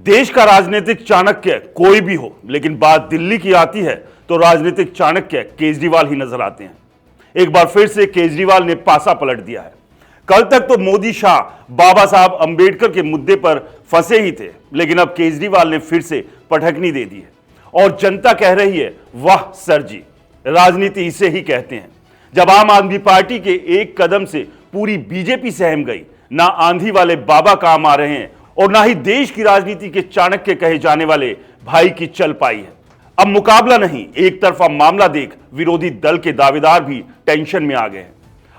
देश का राजनीतिक चाणक्य कोई भी हो, लेकिन बात दिल्ली की आती है तो राजनीतिक चाणक्य केजरीवाल ही नजर आते हैं। एक बार फिर से केजरीवाल ने पासा पलट दिया है। कल तक तो मोदी शाह बाबा साहब अंबेडकर के मुद्दे पर फंसे ही थे, लेकिन अब केजरीवाल ने फिर से पटखनी दे दी है और जनता कह रही है, वाह सर जी, राजनीति इसे ही कहते हैं। जब आम आदमी पार्टी के एक कदम से पूरी बीजेपी सहम गई, ना आंधी वाले बाबा काम आ रहे हैं और ना ही देश की राजनीति के चाणक्य कहे जाने वाले भाई की चल पाई है। अब मुकाबला नहीं, एक तरफा मामला देख विरोधी दल के दावेदार भी टेंशन में आ गए हैं।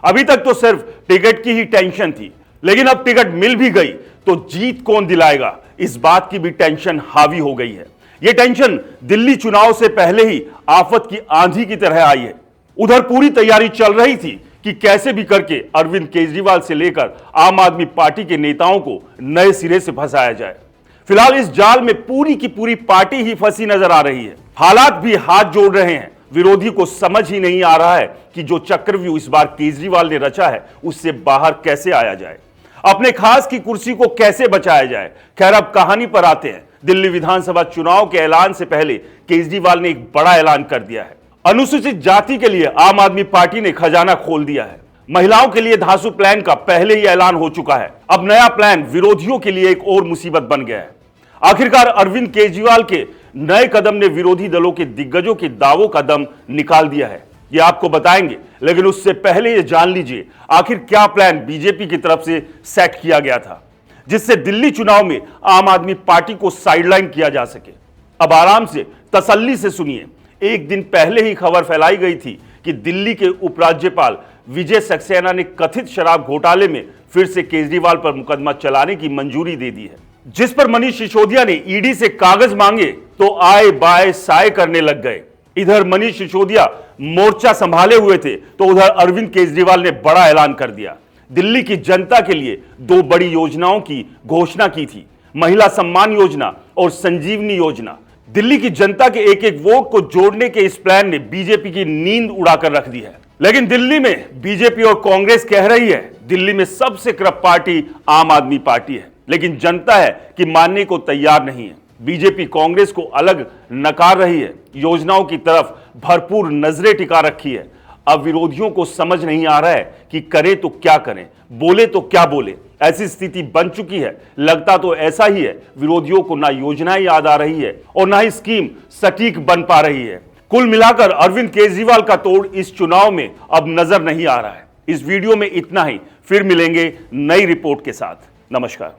अभी तक तो सिर्फ टिकट की ही टेंशन थी, लेकिन अब टिकट मिल भी गई तो जीत कौन दिलाएगा, इस बात की भी टेंशन हावी हो गई है। यह टेंशन दिल्ली चुनाव से पहले ही आफत की आंधी की तरह आई है। उधर पूरी तैयारी चल रही थी कि कैसे भी करके अरविंद केजरीवाल से लेकर आम आदमी पार्टी के नेताओं को नए सिरे से फंसाया जाए। फिलहाल इस जाल में पूरी की पूरी पार्टी ही फंसी नजर आ रही है। हालात भी हाथ जोड़ रहे हैं। विरोधी को समझ ही नहीं आ रहा है कि जो चक्रव्यूह इस बार केजरीवाल ने रचा है उससे बाहर कैसे आया जाए, अपने खास की कुर्सी को कैसे बचाया जाए। खैर, अब कहानी पर आते हैं। दिल्ली विधानसभा चुनाव के ऐलान से पहले केजरीवाल ने एक बड़ा ऐलान कर दिया है। अनुसूचित जाति के लिए आम आदमी पार्टी ने खजाना खोल दिया है। महिलाओं के लिए धांसू प्लान का पहले ही ऐलान हो चुका है। अब नया प्लान विरोधियों के लिए एक और मुसीबत बन गया है। आखिरकार अरविंद केजरीवाल के नए कदम ने विरोधी दलों के दिग्गजों के दावों का दम निकाल दिया है। ये आपको बताएंगे, लेकिन उससे पहले ये जान लीजिए आखिर क्या प्लान बीजेपी की तरफ से सेट किया गया था, जिससे दिल्ली चुनाव में आम आदमी पार्टी को साइडलाइन किया जा सके। अब आराम से तसल्ली से सुनिए। एक दिन पहले ही खबर फैलाई गई थी कि दिल्ली के उपराज्यपाल विजय सक्सेना ने कथित शराब घोटाले में फिर से केजरीवाल पर मुकदमा चलाने की मंजूरी दे दी है, जिस पर मनीष सिसोदिया ने ईडी से कागज मांगे तो आए बाय साय करने लग गए। इधर मनीष सिसोदिया मोर्चा संभाले हुए थे तो उधर अरविंद केजरीवाल ने बड़ा ऐलान कर दिया। दिल्ली की जनता के लिए दो बड़ी योजनाओं की घोषणा की थी, महिला सम्मान योजना और संजीवनी योजना। दिल्ली की जनता के एक एक वोट को जोड़ने के इस प्लान ने बीजेपी की नींद उड़ाकर रख दी है। लेकिन दिल्ली में बीजेपी और कांग्रेस कह रही है दिल्ली में सबसे करप्ट पार्टी आम आदमी पार्टी है, लेकिन जनता है कि मानने को तैयार नहीं है। बीजेपी कांग्रेस को अलग नकार रही है, योजनाओं की तरफ भरपूर नजरें टिका रखी है। अब विरोधियों को समझ नहीं आ रहा है कि करें तो क्या करें, बोले तो क्या बोले। ऐसी स्थिति बन चुकी है। लगता तो ऐसा ही है, विरोधियों को ना योजनाएं याद आ रही है और ना ही स्कीम सटीक बन पा रही है। कुल मिलाकर अरविंद केजरीवाल का तोड़ इस चुनाव में अब नजर नहीं आ रहा है। इस वीडियो में इतना ही, फिर मिलेंगे नई रिपोर्ट के साथ। नमस्कार।